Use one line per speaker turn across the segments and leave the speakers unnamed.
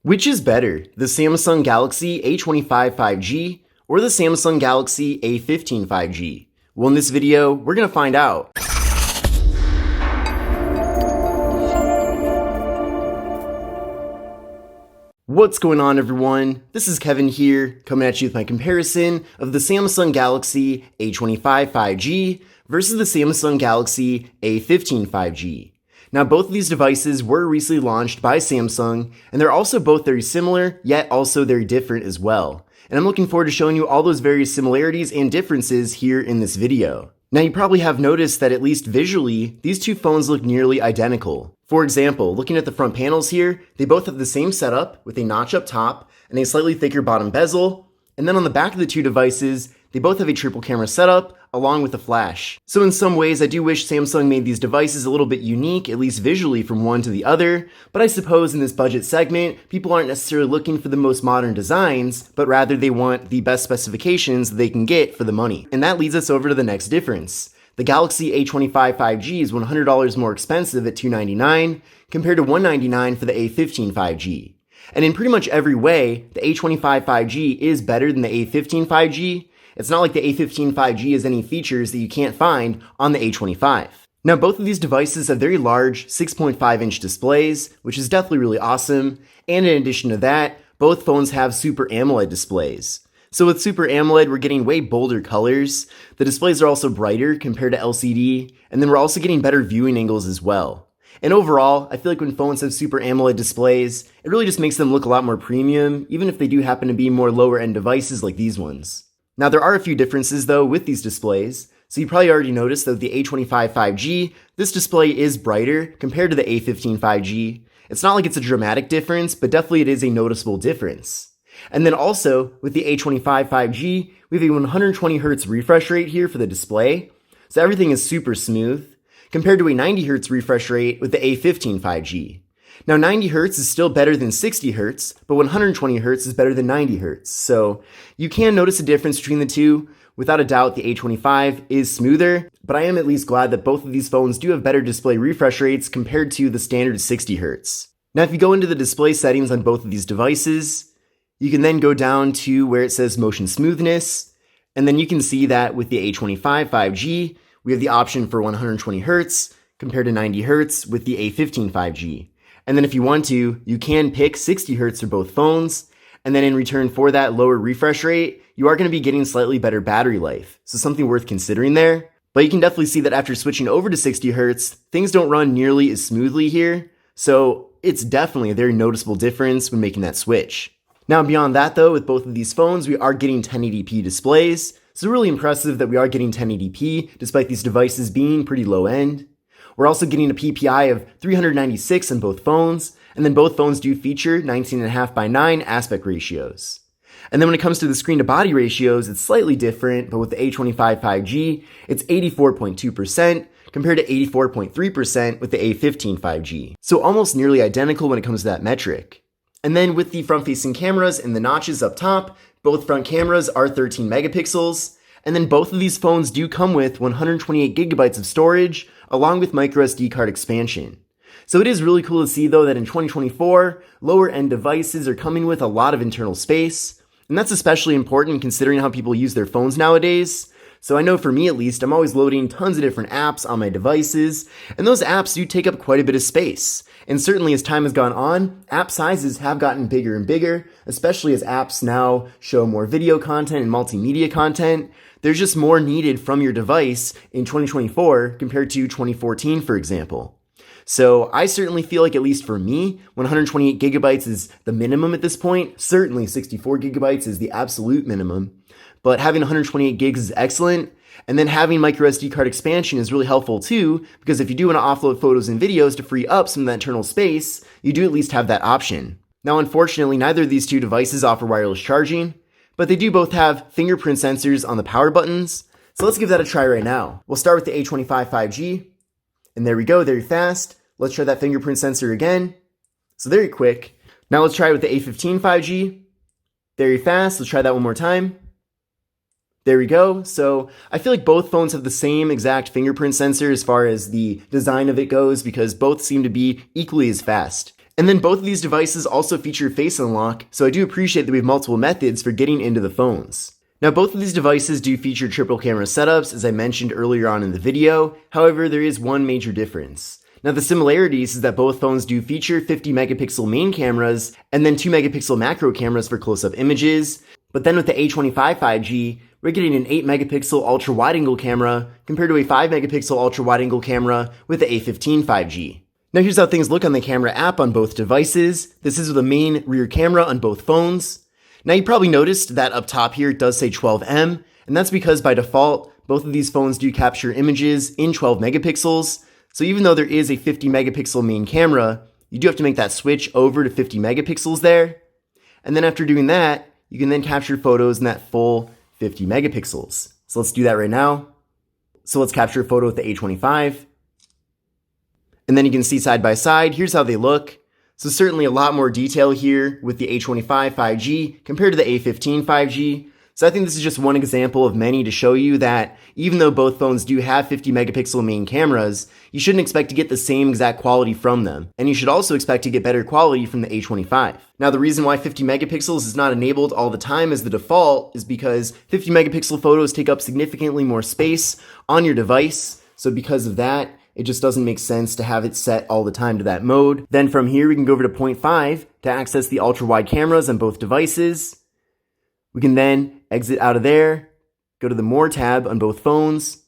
Which is better, the Samsung Galaxy A25 5G or the Samsung Galaxy A15 5G? Well, in this video, we're going to find out. What's going on, everyone? This is Kevin here, coming at you with my comparison of the Samsung Galaxy A25 5G versus the Samsung Galaxy A15 5G. Now, both of these devices were recently launched by Samsung, and they're also both very similar, yet also very different as well. And I'm looking forward to showing you all those various similarities and differences here in this video. Now, you probably have noticed that at least visually, these two phones look nearly identical. For example, looking at the front panels here, they both have the same setup with a notch up top and a slightly thicker bottom bezel. And then on the back of the two devices, they both have a triple camera setup along with a flash. So in some ways, I do wish Samsung made these devices a little bit unique, at least visually from one to the other. But I suppose in this budget segment, people aren't necessarily looking for the most modern designs, but rather they want the best specifications they can get for the money. And that leads us over to the next difference. The Galaxy A25 5G is $100 more expensive at $299 compared to $199 for the A15 5G. And in pretty much every way, the A25 5G is better than the A15 5G. It's not like the A15 5G has any features that you can't find on the A25. Now, both of these devices have very large 6.5-inch displays, which is definitely really awesome. And in addition to that, both phones have Super AMOLED displays. So with Super AMOLED, we're getting way bolder colors. The displays are also brighter compared to LCD, and then we're also getting better viewing angles as well. And overall, I feel like when phones have Super AMOLED displays, it really just makes them look a lot more premium, even if they do happen to be more lower-end devices like these ones. Now, there are a few differences, though, with these displays. So you probably already noticed that with the A25 5G, this display is brighter compared to the A15 5G. It's not like it's a dramatic difference, but definitely it is a noticeable difference. And then also, with the A25 5G, we have a 120Hz refresh rate here for the display. So everything is super smooth, compared to a 90Hz refresh rate with the A15 5G. Now, 90Hz is still better than 60Hz, but 120Hz is better than 90Hz. So you can notice a difference between the two. Without a doubt, the A25 is smoother, but I am at least glad that both of these phones do have better display refresh rates compared to the standard 60Hz. Now, if you go into the display settings on both of these devices, you can then go down to where it says motion smoothness, and then you can see that with the A25 5G, we have the option for 120Hz compared to 90Hz with the A15 5G. And then if you want to, you can pick 60Hz for both phones, and then in return for that lower refresh rate, you are going to be getting slightly better battery life, so something worth considering there. But you can definitely see that after switching over to 60Hz, things don't run nearly as smoothly here, so it's definitely a very noticeable difference when making that switch. Now, beyond that though, with both of these phones, we are getting 1080p displays. So really impressive that we are getting 1080p despite these devices being pretty low end. We're also getting a PPI of 396 on both phones, and then both phones do feature 19.5:9 aspect ratios. And then when it comes to the screen to body ratios, it's slightly different, but with the A25 5G, it's 84.2% compared to 84.3% with the A15 5G. So almost nearly identical when it comes to that metric. And then with the front-facing cameras and the notches up top, both front cameras are 13 megapixels, and then both of these phones do come with 128 gigabytes of storage, along with microSD card expansion. So it is really cool to see though that in 2024, lower-end devices are coming with a lot of internal space, and that's especially important considering how people use their phones nowadays. So I know for me at least, I'm always loading tons of different apps on my devices, and those apps do take up quite a bit of space. And certainly as time has gone on, app sizes have gotten bigger and bigger, especially as apps now show more video content and multimedia content. There's just more needed from your device in 2024 compared to 2014, for example. So I certainly feel like, at least for me, 128 gigabytes is the minimum at this point. Certainly 64 gigabytes is the absolute minimum. But having 128 gigs is excellent. And then having microSD card expansion is really helpful too, because if you do want to offload photos and videos to free up some of that internal space, you do at least have that option. Now, unfortunately, neither of these two devices offer wireless charging, but they do both have fingerprint sensors on the power buttons. So let's give that a try right now. We'll start with the A25 5G, and there we go, very fast. Let's try that fingerprint sensor again. So very quick. Now let's try it with the A15 5G. Very fast. Let's try that one more time. There we go. So I feel like both phones have the same exact fingerprint sensor as far as the design of it goes, because both seem to be equally as fast. And then both of these devices also feature Face Unlock, so I do appreciate that we have multiple methods for getting into the phones. Now both of these devices do feature triple camera setups, as I mentioned earlier on in the video. However, there is one major difference. Now the similarities is that both phones do feature 50 megapixel main cameras and then 2 megapixel macro cameras for close-up images. But then with the A25 5G, we're getting an 8 megapixel ultra wide angle camera compared to a 5 megapixel ultra wide angle camera with the A15 5G. Now here's how things look on the camera app on both devices. This is with a main rear camera on both phones. Now you probably noticed that up top here it does say 12M, and that's because by default, both of these phones do capture images in 12 megapixels. So even though there is a 50 megapixel main camera, you do have to make that switch over to 50 megapixels there. And then after doing that, you can then capture photos in that full 50 megapixels. So let's do that right now. So let's capture a photo with the A25. And then you can see side by side, here's how they look. So certainly a lot more detail here with the A25 5G compared to the A15 5G. So I think this is just one example of many to show you that even though both phones do have 50 megapixel main cameras, you shouldn't expect to get the same exact quality from them. And you should also expect to get better quality from the A25. Now the reason why 50 megapixels is not enabled all the time as the default is because 50 megapixel photos take up significantly more space on your device. So because of that, it just doesn't make sense to have it set all the time to that mode. Then from here, we can go over to 0.5 to access the ultra wide cameras on both devices. We can then exit out of there, go to the More tab on both phones,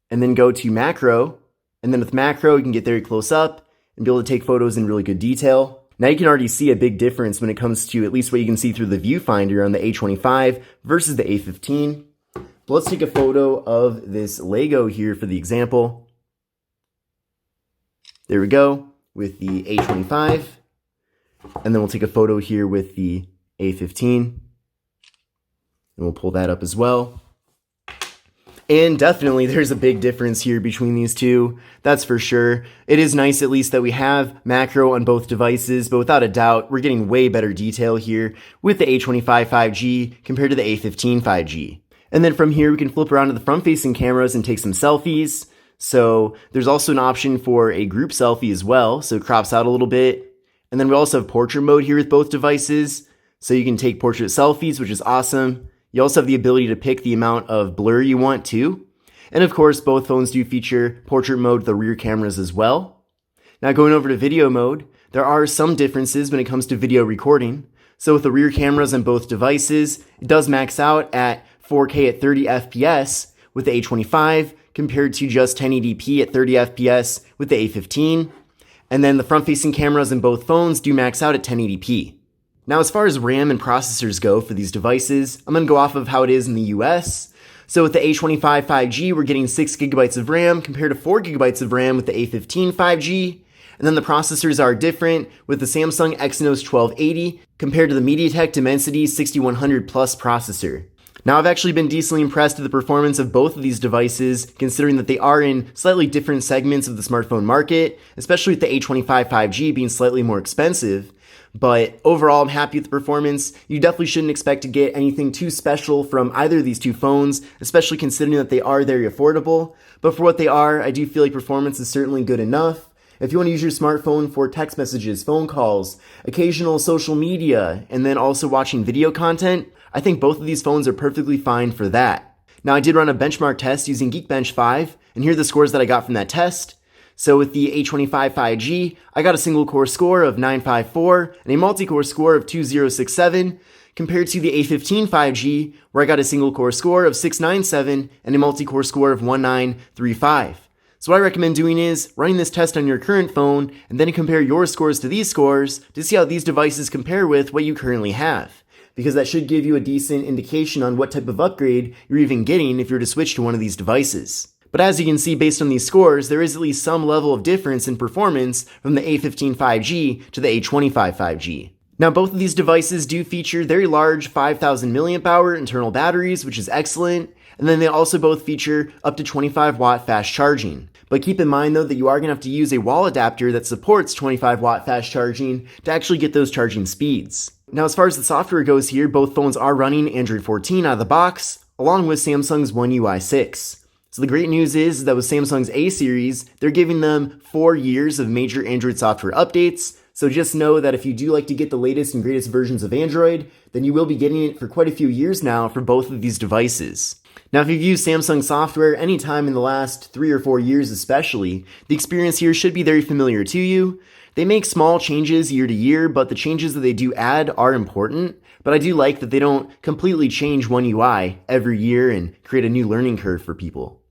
and then go to Macro. And then with Macro, you can get very close up and be able to take photos in really good detail. Now you can already see a big difference when it comes to at least what you can see through the viewfinder on the A25 versus the A15. But let's take a photo of this Lego here for the example. There we go, with the A25. And then we'll take a photo here with the A15. And we'll pull that up as well. And definitely there's a big difference here between these two, that's for sure. It is nice at least that we have macro on both devices, but without a doubt, we're getting way better detail here with the A25 5G compared to the A15 5G. And then from here, we can flip around to the front-facing cameras and take some selfies. So there's also an option for a group selfie as well, so it crops out a little bit. And then we also have portrait mode here with both devices, so you can take portrait selfies, which is awesome. You also have the ability to pick the amount of blur you want too. And of course, both phones do feature portrait mode with the rear cameras as well. Now going over to video mode, there are some differences when it comes to video recording. So with the rear cameras on both devices, it does max out at 4K at 30 FPS with the A25, compared to just 1080p at 30 FPS with the A15. And then the front-facing cameras in both phones do max out at 1080p. Now as far as RAM and processors go for these devices, I'm going to go off of how it is in the US. So with the A25 5G, we're getting 6 gigabytes of RAM compared to 4 gigabytes of RAM with the A15 5G. And then the processors are different with the Samsung Exynos 1280 compared to the MediaTek Dimensity 6100 Plus processor. Now, I've actually been decently impressed with the performance of both of these devices, considering that they are in slightly different segments of the smartphone market, especially with the A25 5G being slightly more expensive. But overall, I'm happy with the performance. You definitely shouldn't expect to get anything too special from either of these two phones, especially considering that they are very affordable. But for what they are, I do feel like performance is certainly good enough. If you want to use your smartphone for text messages, phone calls, occasional social media, and then also watching video content, I think both of these phones are perfectly fine for that. Now, I did run a benchmark test using Geekbench 5, and here are the scores that I got from that test. So with the A25 5G, I got a single core score of 954 and a multi-core score of 2067, compared to the A15 5G, where I got a single core score of 697 and a multi-core score of 1935. So what I recommend doing is running this test on your current phone and then compare your scores to these scores to see how these devices compare with what you currently have, because that should give you a decent indication on what type of upgrade you're even getting if you're to switch to one of these devices. But as you can see based on these scores, there is at least some level of difference in performance from the A15 5G to the A25 5G. Now both of these devices do feature very large 5000 mAh internal batteries, which is excellent, and then they also both feature up to 25 watt fast charging. But keep in mind though that you are going to have to use a wall adapter that supports 25 watt fast charging to actually get those charging speeds. Now as far as the software goes here, both phones are running Android 14 out of the box, along with Samsung's One UI 6. So the great news is that with Samsung's A series, they're giving them 4 years of major Android software updates, So just know that if you do like to get the latest and greatest versions of Android, then you will be getting it for quite a few years now for both of these devices. Now, if you've used Samsung software anytime in the last 3 or 4 years especially, the experience here should be very familiar to you. They make small changes year to year, but the changes that they do add are important. But I do like that they don't completely change one UI every year and create a new learning curve for people.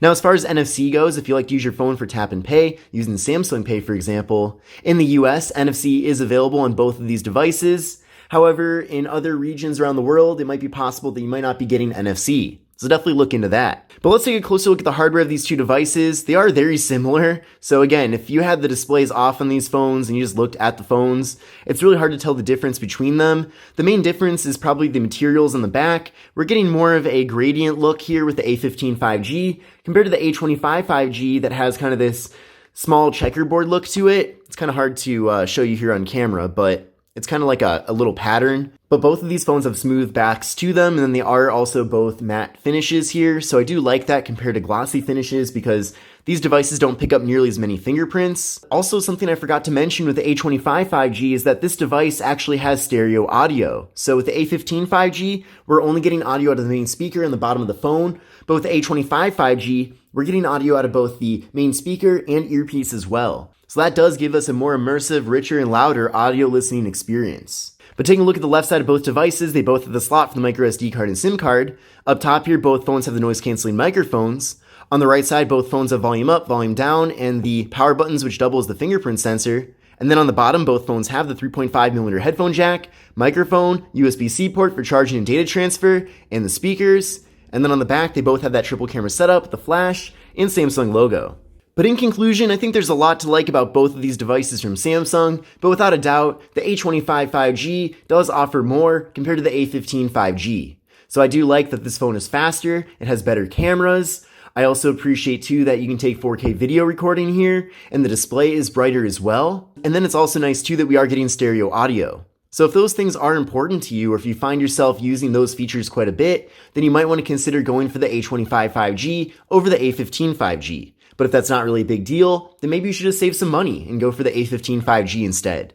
Now, as far as NFC goes, if you like to use your phone for tap and pay, using Samsung Pay for example, in the US, NFC is available on both of these devices. However, in other regions around the world, it might be possible that you might not be getting NFC. So definitely look into that. But let's take a closer look at the hardware of these two devices. They are very similar. So again, if you had the displays off on these phones and you just looked at the phones, it's really hard to tell the difference between them. The main difference is probably the materials on the back. We're getting more of a gradient look here with the A15 5G compared to the A25 5G that has kind of this small checkerboard look to it. It's kind of hard to show you here on camera, but it's kind of like a little pattern. But both of these phones have smooth backs to them, and then they are also both matte finishes here. So I do like that compared to glossy finishes because these devices don't pick up nearly as many fingerprints. Also, something I forgot to mention with the A25 5G is that this device actually has stereo audio. So with the A15 5G, we're only getting audio out of the main speaker and the bottom of the phone. But with the A25 5G, we're getting audio out of both the main speaker and earpiece as well. So that does give us a more immersive, richer, and louder audio listening experience. But taking a look at the left side of both devices, they both have the slot for the microSD card and SIM card. Up top here, both phones have the noise-canceling microphones. On the right side, both phones have volume up, volume down, and the power buttons, which double as the fingerprint sensor. And then on the bottom, both phones have the 3.5mm headphone jack, microphone, USB-C port for charging and data transfer, and the speakers. And then on the back, they both have that triple camera setup, the flash, and Samsung logo. But in conclusion, I think there's a lot to like about both of these devices from Samsung, but without a doubt, the A25 5G does offer more compared to the A15 5G. So I do like that this phone is faster, it has better cameras. I also appreciate too that you can take 4K video recording here, and the display is brighter as well. And then it's also nice too that we are getting stereo audio. So if those things are important to you, or if you find yourself using those features quite a bit, then you might want to consider going for the A25 5G over the A15 5G. But if that's not really a big deal, then maybe you should just save some money and go for the A15 5G instead.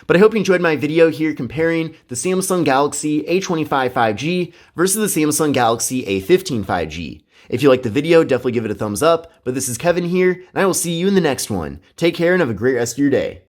But I hope you enjoyed my video here comparing the Samsung Galaxy A25 5G versus the Samsung Galaxy A15 5G. If you liked the video, definitely give it a thumbs up. But this is Kevin here, and I will see you in the next one. Take care and have a great rest of your day.